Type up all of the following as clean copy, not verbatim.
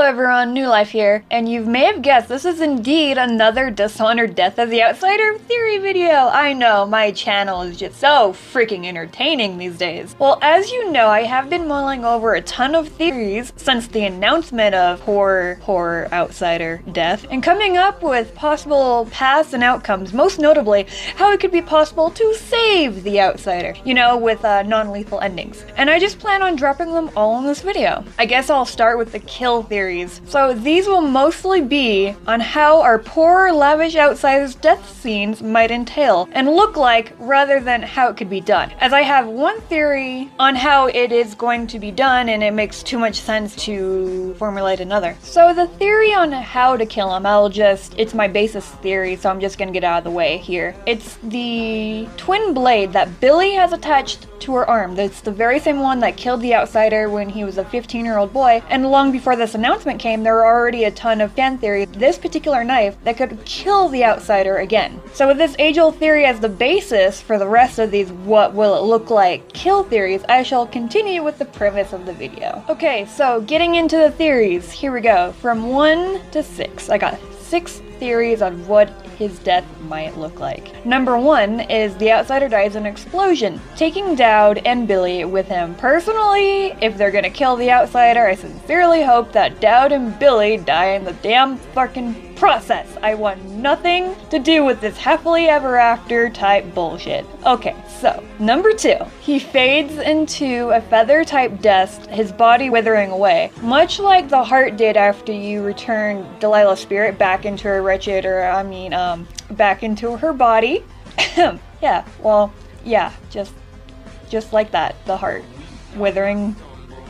everyone, New Life here, and you may have guessed this is indeed another Dishonored Death of the Outsider theory video. I know, my channel is just so freaking entertaining these days. Well, as you know, I have been mulling over a ton of theories since the announcement of horror outsider death, and coming up with possible paths and outcomes, most notably, how it could be possible to save the outsider, you know, with non-lethal endings. And I just plan on dropping them all in this video. I guess I'll start with the kill theories. So these will mostly be on how our poor, lavish outsiders' death scenes might entail and look like rather than how it could be done. As I have one theory on how it is going to be done and it makes too much sense to formulate another. So the theory on how to kill him, it's my basis theory, so I'm just gonna get out of the way here. It's the twin blade that Billie has attached to her arm. It's the very same one that killed the outsider when he was a 15-year-old boy, and long before this announcement came, there were already a ton of fan theories this particular knife that could kill the outsider again. So with this age-old theory as the basis for the rest of these what will it look like kill theories, I shall continue with the premise of the video. Okay, so getting into the theories, here we go. From 1 to 6. I got 6 theories on what his death might look like. Number 1 is the outsider dies in an explosion, taking Dowd and Billie with him. Personally, if they're gonna kill the outsider, I sincerely hope that Dowd and Billie die in the damn fucking process. I want nothing to do with this happily ever after type bullshit. Okay, so number 2, he fades into a feather type dust, his body withering away, much like the heart did after you return Delilah's spirit back into her wretched, back into her body. Yeah, well, yeah, just like that, the heart withering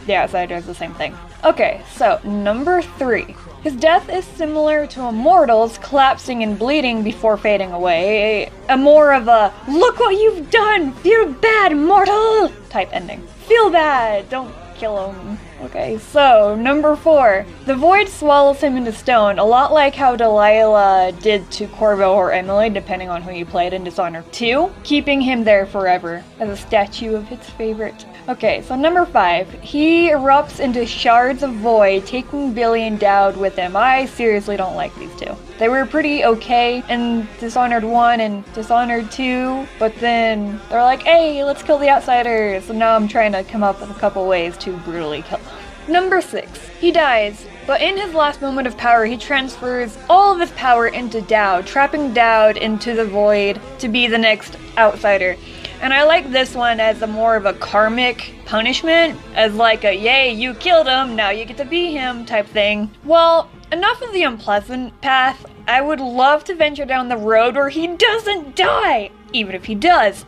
the outsider is the same thing. Okay, so number 3. His death is similar to a mortal's, collapsing and bleeding before fading away. A more of a, look what you've done, feel bad, mortal, type ending. Feel bad, don't kill him. Okay, so number 4. The void swallows him into stone, a lot like how Delilah did to Corvo or Emily, depending on who you played in Dishonored 2, keeping him there forever as a statue of its favorite. Okay, so number 5. He erupts into shards of void, taking Billie and Dowd with him. I seriously don't like these two. They were pretty okay in Dishonored 1 and Dishonored 2, but then they're like, hey, let's kill the outsiders. So now I'm trying to come up with a couple ways to brutally kill them. Number 6. He dies, but in his last moment of power, he transfers all of his power into Dowd, trapping Dowd into the void to be the next outsider. And I like this one as a more of a karmic punishment, as like a, yay, you killed him, now you get to be him type thing. Well, enough of the unpleasant path. I would love to venture down the road where he doesn't die, even if he does.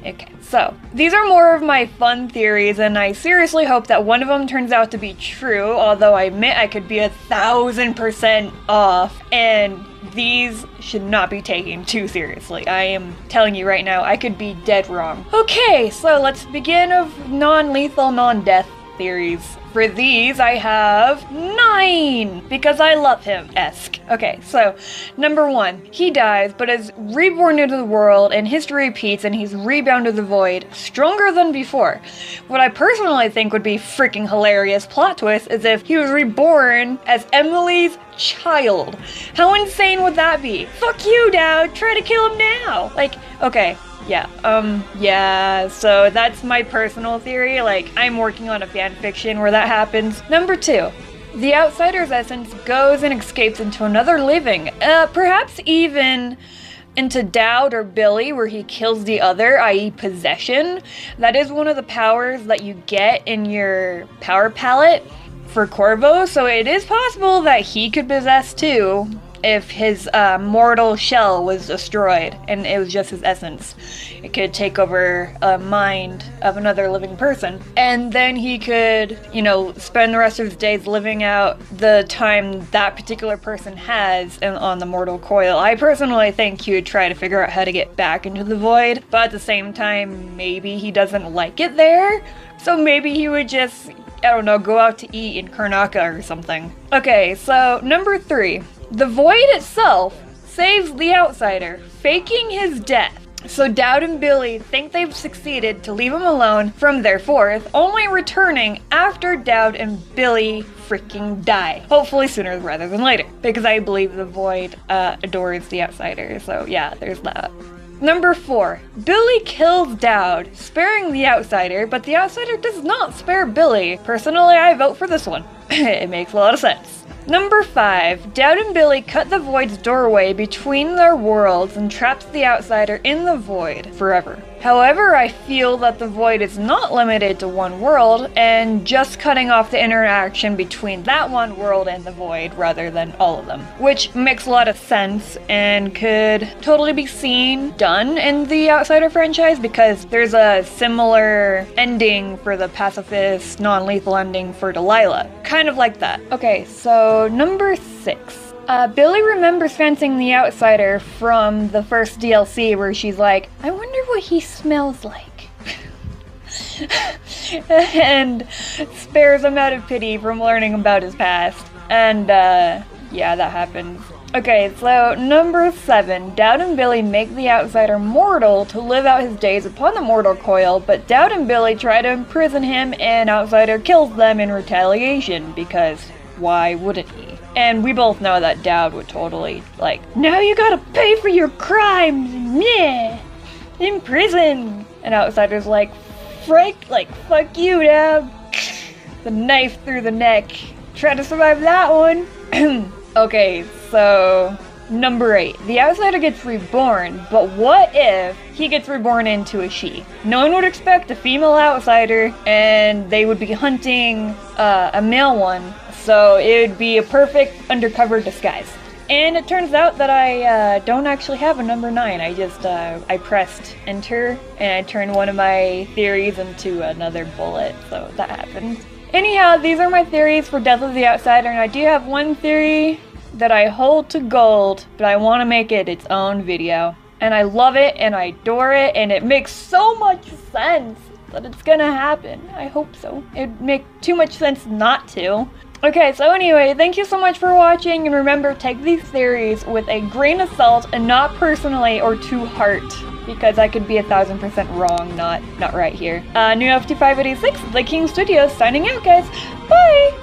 Okay, so these are more of my fun theories, and I seriously hope that one of them turns out to be true, although I admit I could be 1,000% off, and these should not be taken too seriously. I am telling you right now, I could be dead wrong. Okay, so let's begin of non-lethal, non-death theories. For these, I have 9, because I love him-esque. Okay, so number 1, he dies, but is reborn into the world, and history repeats, and he's rebound to the void, stronger than before. What I personally think would be freaking hilarious plot twist is if he was reborn as Emily's child. How insane would that be? Fuck you, Dowd, try to kill him now! Like, okay. Yeah, so that's my personal theory. Like, I'm working on a fan fiction where that happens. Number 2, the outsider's essence goes and escapes into another living, perhaps even into Dowd or Billie, where he kills the other, i.e. possession. That is one of the powers that you get in your power palette for Corvo, so it is possible that he could possess too, if his mortal shell was destroyed and it was just his essence. It could take over a mind of another living person. And then he could, you know, spend the rest of his days living out the time that particular person has on the mortal coil. I personally think he would try to figure out how to get back into the void, but at the same time, maybe he doesn't like it there. So maybe he would just, I don't know, go out to eat in Karnaka or something. Okay, so number 3. The void itself saves the outsider, faking his death. So Dowd and Billie think they've succeeded to leave him alone from their fourth, only returning after Dowd and Billie freaking die. Hopefully sooner rather than later, because I believe the void adores the outsider, so yeah, there's that. Number 4. Billie kills Dowd, sparing the outsider, but the outsider does not spare Billie. Personally, I vote for this one. It makes a lot of sense. Number 5. Dowd and Billie cut the void's doorway between their worlds and traps the outsider in the void forever. However, I feel that the void is not limited to one world, and just cutting off the interaction between that one world and the void rather than all of them. Which makes a lot of sense and could totally be seen done in the Outsider franchise, because there's a similar ending for the pacifist, non-lethal ending for Delilah. Kind of like that. Okay, so number 6. Billie remembers fencing the outsider from the first DLC where she's like, I wonder what he smells like. And spares him out of pity from learning about his past. And yeah, that happens. Okay, so number 7. Dowd and Billie make the outsider mortal to live out his days upon the mortal coil, but Dowd and Billie try to imprison him and outsider kills them in retaliation, because why wouldn't he? And we both know that Dowd would totally, like, now you gotta pay for your crimes, yeah, in prison. And outsider's like, fuck you, Dowd. The knife through the neck. Try to survive that one. Okay, so number 8. The outsider gets reborn, but what if he gets reborn into a she? No one would expect a female outsider, and they would be hunting a male one. So it would be a perfect undercover disguise. And it turns out that I don't actually have a number 9. I just, I pressed enter and I turned one of my theories into another bullet. So that happened. Anyhow, these are my theories for Death of the Outsider, and I do have one theory that I hold to gold, but I want to make it its own video. And I love it and I adore it, and it makes so much sense that it's gonna happen. I hope so. It'd make too much sense not to. Okay, so anyway, thank you so much for watching, and remember, take these theories with a grain of salt and not personally or to heart, because I could be 1000% wrong, not right here. NewlifeOP 586, TheKingStudioz, signing out, guys. Bye!